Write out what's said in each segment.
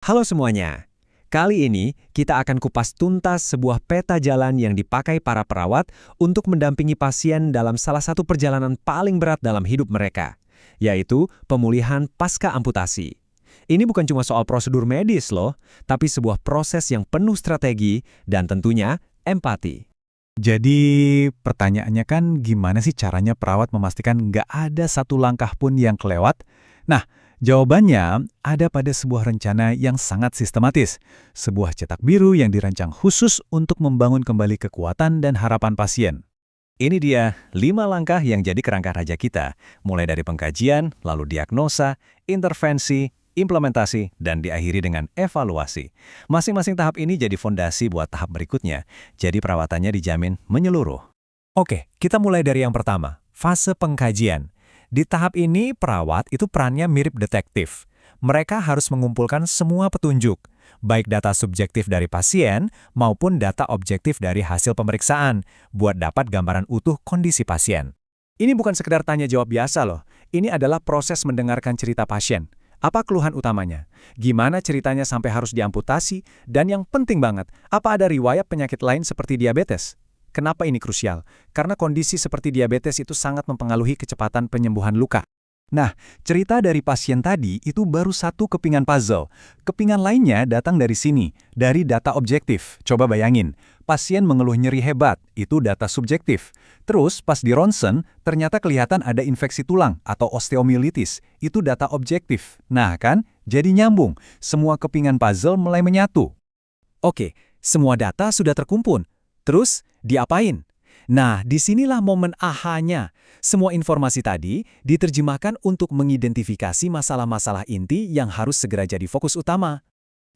Halo semuanya. Kali ini kita akan kupas tuntas sebuah peta jalan yang dipakai para perawat untuk mendampingi pasien dalam salah satu perjalanan paling berat dalam hidup mereka, yaitu pemulihan pasca amputasi. Ini bukan cuma soal prosedur medis loh, tapi sebuah proses yang penuh strategi dan tentunya empati. Jadi pertanyaannya kan gimana sih caranya perawat memastikan nggak ada satu langkah pun yang kelewat? Nah, jawabannya ada pada sebuah rencana yang sangat sistematis. Sebuah cetak biru yang dirancang khusus untuk membangun kembali kekuatan dan harapan pasien. Ini dia 5 langkah yang jadi kerangka raja kita, mulai dari pengkajian, lalu diagnosa, intervensi, implementasi, dan diakhiri dengan evaluasi. Masing-masing tahap ini jadi fondasi buat tahap berikutnya, jadi perawatannya dijamin menyeluruh. Oke, kita mulai dari yang pertama, fase pengkajian. Di tahap ini, perawat itu perannya mirip detektif. Mereka harus mengumpulkan semua petunjuk, baik data subjektif dari pasien maupun data objektif dari hasil pemeriksaan, buat dapat gambaran utuh kondisi pasien. Ini bukan sekedar tanya jawab biasa loh, ini adalah proses mendengarkan cerita pasien. Apa keluhan utamanya? Gimana ceritanya sampai harus diamputasi? Dan yang penting banget, apa ada riwayat penyakit lain seperti diabetes? Kenapa ini krusial? Karena kondisi seperti diabetes itu sangat mempengaruhi kecepatan penyembuhan luka. Nah, cerita dari pasien tadi itu baru satu kepingan puzzle. Kepingan lainnya datang dari sini, dari data objektif. Coba bayangin, pasien mengeluh nyeri hebat, itu data subjektif. Terus pas di ronsen, ternyata kelihatan ada infeksi tulang atau osteomielitis, itu data objektif. Nah kan, jadi nyambung. Semua kepingan puzzle mulai menyatu. Oke, semua data sudah terkumpul. Terus, diapain? Nah, disinilah momen ahanya. Semua informasi tadi diterjemahkan untuk mengidentifikasi masalah-masalah inti yang harus segera jadi fokus utama.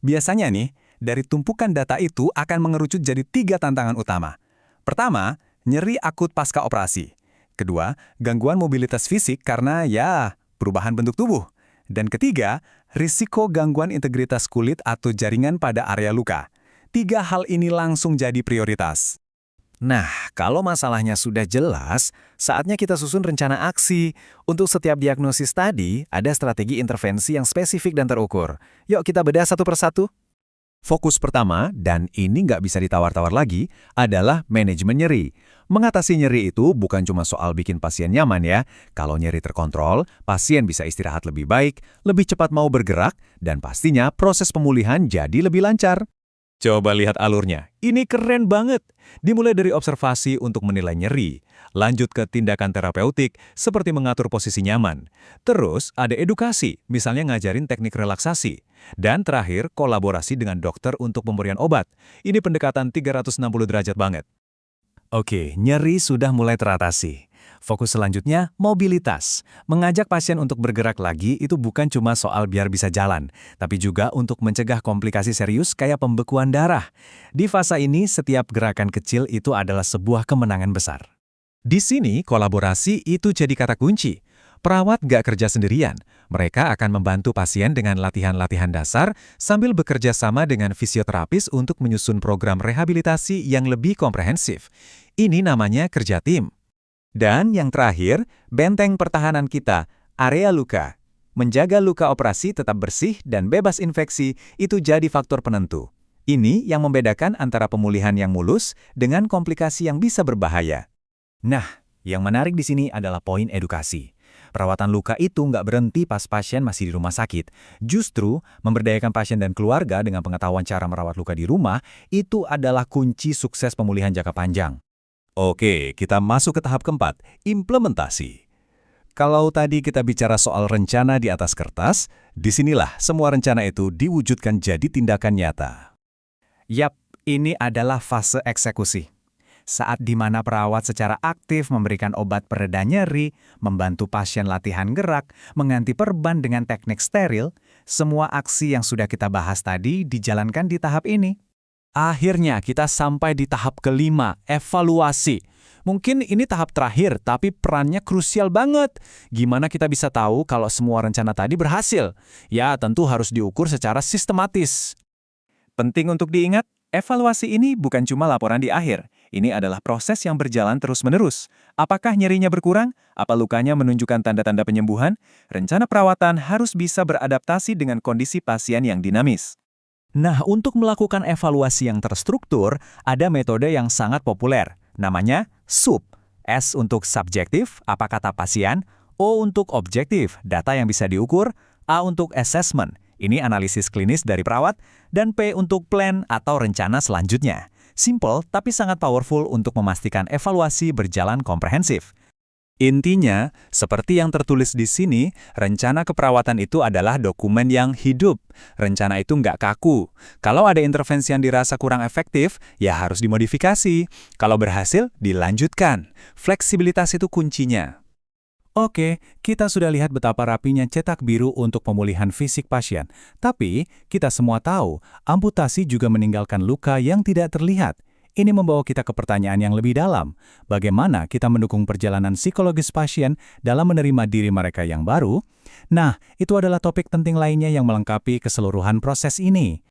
Biasanya nih, dari tumpukan data itu akan mengerucut jadi 3 tantangan utama. Pertama, nyeri akut pasca operasi. Kedua, gangguan mobilitas fisik karena perubahan bentuk tubuh. Dan ketiga, risiko gangguan integritas kulit atau jaringan pada area luka. 3 hal ini langsung jadi prioritas. Nah, kalau masalahnya sudah jelas, saatnya kita susun rencana aksi. Untuk setiap diagnosis tadi, ada strategi intervensi yang spesifik dan terukur. Yuk kita bedah satu persatu. Fokus pertama, dan ini nggak bisa ditawar-tawar lagi, adalah manajemen nyeri. Mengatasi nyeri itu bukan cuma soal bikin pasien nyaman ya. Kalau nyeri terkontrol, pasien bisa istirahat lebih baik, lebih cepat mau bergerak, dan pastinya proses pemulihan jadi lebih lancar. Coba lihat alurnya, ini keren banget. Dimulai dari observasi untuk menilai nyeri, lanjut ke tindakan terapeutik seperti mengatur posisi nyaman. Terus ada edukasi, misalnya ngajarin teknik relaksasi. Dan terakhir, kolaborasi dengan dokter untuk pemberian obat. Ini pendekatan 360 derajat banget. Oke, nyeri sudah mulai teratasi. Fokus selanjutnya, mobilitas. Mengajak pasien untuk bergerak lagi itu bukan cuma soal biar bisa jalan, tapi juga untuk mencegah komplikasi serius kayak pembekuan darah. Di fase ini, setiap gerakan kecil itu adalah sebuah kemenangan besar. Di sini, kolaborasi itu jadi kata kunci. Perawat gak kerja sendirian. Mereka akan membantu pasien dengan latihan-latihan dasar sambil bekerja sama dengan fisioterapis untuk menyusun program rehabilitasi yang lebih komprehensif. Ini namanya kerja tim. Dan yang terakhir, benteng pertahanan kita, area luka. Menjaga luka operasi tetap bersih dan bebas infeksi itu jadi faktor penentu. Ini yang membedakan antara pemulihan yang mulus dengan komplikasi yang bisa berbahaya. Nah, yang menarik di sini adalah poin edukasi. Perawatan luka itu nggak berhenti pas pasien masih di rumah sakit. Justru, memberdayakan pasien dan keluarga dengan pengetahuan cara merawat luka di rumah, itu adalah kunci sukses pemulihan jangka panjang. Oke, kita masuk ke tahap keempat, implementasi. Kalau tadi kita bicara soal rencana di atas kertas, disinilah semua rencana itu diwujudkan jadi tindakan nyata. Yap, ini adalah fase eksekusi. Saat di mana perawat secara aktif memberikan obat pereda nyeri, membantu pasien latihan gerak, mengganti perban dengan teknik steril, semua aksi yang sudah kita bahas tadi dijalankan di tahap ini. Akhirnya kita sampai di tahap kelima, evaluasi. Mungkin ini tahap terakhir, tapi perannya krusial banget. Gimana kita bisa tahu kalau semua rencana tadi berhasil? Ya, tentu harus diukur secara sistematis. Penting untuk diingat, evaluasi ini bukan cuma laporan di akhir. Ini adalah proses yang berjalan terus-menerus. Apakah nyerinya berkurang? Apa lukanya menunjukkan tanda-tanda penyembuhan? Rencana perawatan harus bisa beradaptasi dengan kondisi pasien yang dinamis. Nah, untuk melakukan evaluasi yang terstruktur, ada metode yang sangat populer. Namanya SUP. S untuk subjektif, apa kata pasien. O untuk objektif, data yang bisa diukur. A untuk assessment, ini analisis klinis dari perawat. Dan P untuk plan atau rencana selanjutnya. Simple, tapi sangat powerful untuk memastikan evaluasi berjalan komprehensif. Intinya, seperti yang tertulis di sini, rencana keperawatan itu adalah dokumen yang hidup. Rencana itu nggak kaku. Kalau ada intervensi yang dirasa kurang efektif, ya harus dimodifikasi. Kalau berhasil, dilanjutkan. Fleksibilitas itu kuncinya. Oke, kita sudah lihat betapa rapinya cetak biru untuk pemulihan fisik pasien. Tapi, kita semua tahu, amputasi juga meninggalkan luka yang tidak terlihat. Ini membawa kita ke pertanyaan yang lebih dalam. Bagaimana kita mendukung perjalanan psikologis pasien dalam menerima diri mereka yang baru? Nah, itu adalah topik penting lainnya yang melengkapi keseluruhan proses ini.